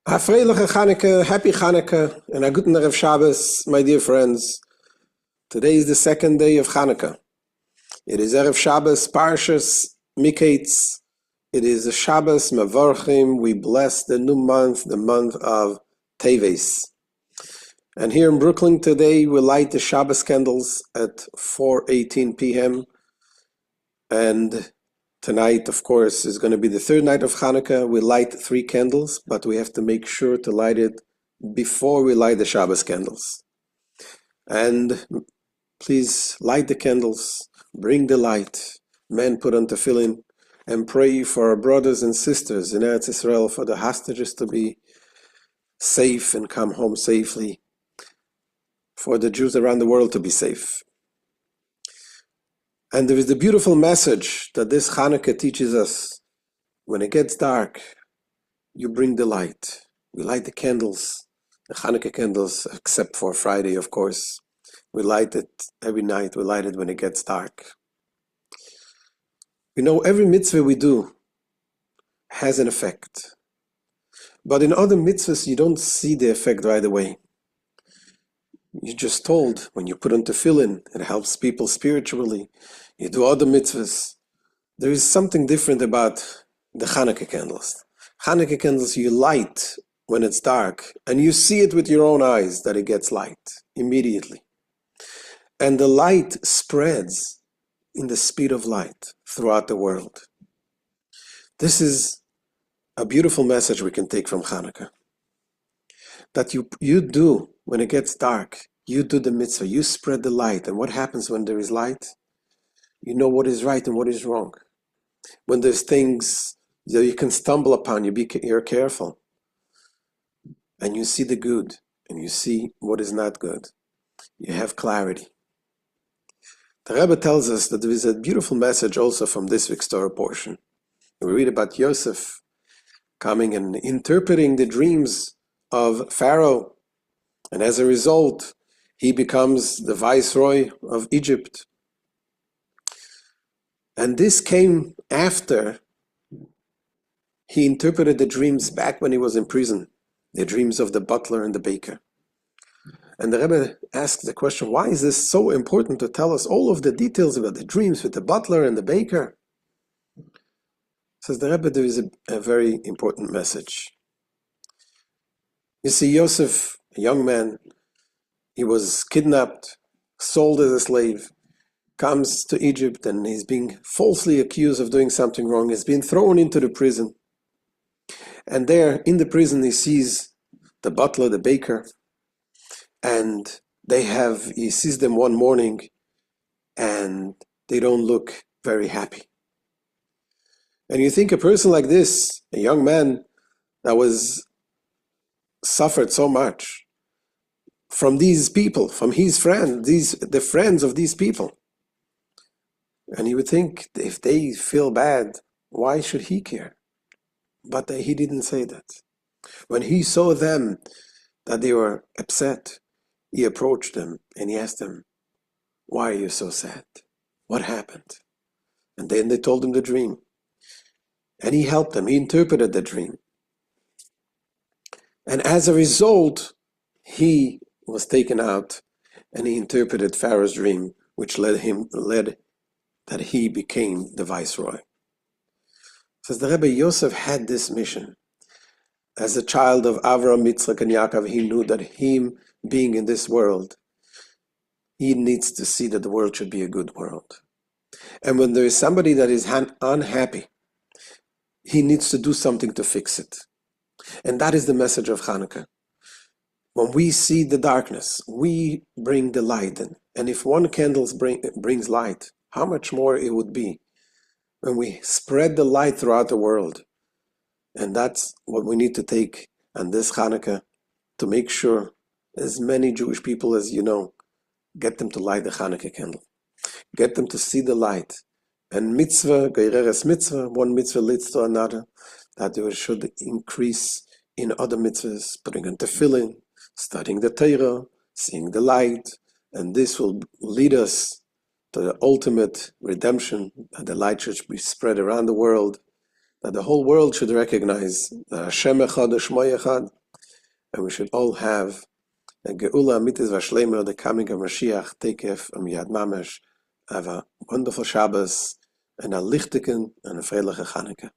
A freiliche Chanukah, happy Chanukah, and a guten Erev Shabbos, my dear friends. Today is the second day of Chanukah. It is Erev Shabbos, Parshas Miketz. It is a Shabbos Mevorchim. We bless the new month, the month of Teves. And here in Brooklyn today, we light the Shabbos candles at 4:18 p.m. And tonight, of course, is going to be the third night of Hanukkah. We light 3 candles, but we have to make sure to light it before we light the Shabbos candles. And please light the candles, bring the light, men put on tefillin, and pray for our brothers and sisters in Eretz Israel, for the hostages to be safe and come home safely, for the Jews around the world to be safe. And there is the beautiful message that this Hanukkah teaches us. When it gets dark, you bring the light. We light the candles, the Hanukkah candles, except for Friday, of course. We light it every night. We light it when it gets dark. You know, every mitzvah we do has an effect. But in other mitzvahs, you don't see the effect right away. You're just told when you put on tefillin, it helps people spiritually. You do other mitzvahs. There is something different about the Hanukkah candles. Hanukkah candles you light when it's dark, and you see it with your own eyes that it gets light immediately. And the light spreads in the speed of light throughout the world. This is a beautiful message we can take from Hanukkah. That you do, when it gets dark, you do the mitzvah, you spread the light. And what happens when there is light? You know what is right and what is wrong. When there's things that you can stumble upon, you're careful. And you see the good, and you see what is not good. You have clarity. The Rabbi tells us that there is a beautiful message also from this week's Torah portion. We read about Yosef coming and interpreting the dreams of Pharaoh. And as a result, he becomes the viceroy of Egypt. And this came after he interpreted the dreams back when he was in prison, the dreams of the butler and the baker. And the Rebbe asked the question, why is this so important to tell us all of the details about the dreams with the butler and the baker? Says the Rebbe, there is a very important message. You see, Yosef, a young man, he was kidnapped, sold as a slave, comes to Egypt, and he's being falsely accused of doing something wrong. He's been thrown into the prison. And there, in the prison, he sees the butler, the baker, and he sees them one morning, and they don't look very happy. And you think a person like this, a young man that suffered so much from these people, from his friends, the friends of these people, and you would think if they feel bad, why should he care? But he didn't say that. When he saw them, that they were upset, he approached them and he asked them, why are you so sad? What happened? And then they told him the dream. And he helped them. He interpreted the dream. And as a result, he was taken out and he interpreted Pharaoh's dream, which led that he became the viceroy. Says the Rebbe, Yosef had this mission. As a child of Avraham, Yitzchak, and Yaakov, he knew that him being in this world, he needs to see that the world should be a good world. And when there is somebody that is unhappy, he needs to do something to fix it. And that is the message of Hanukkah. When we see the darkness, we bring the light in. And if one candle brings light, how much more it would be when we spread the light throughout the world. And that's what we need to take on this Hanukkah, to make sure as many Jewish people as you know, get them to light the Hanukkah candle. Get them to see the light. And mitzvah, geireres mitzvah, one mitzvah leads to another, that they should increase in other mitzvahs, putting on tefillin, studying the Torah, seeing the light, and this will lead us to the ultimate redemption, that the light should be spread around the world, that the whole world should recognize that Hashem Echad, Shmo Echad, and we should all have a Geula Amitis Vashlema, the coming of Mashiach, Tekef, Miyad Mamesh, have a wonderful Shabbos, and a Lichtiken, and a Freiliche Chanukah.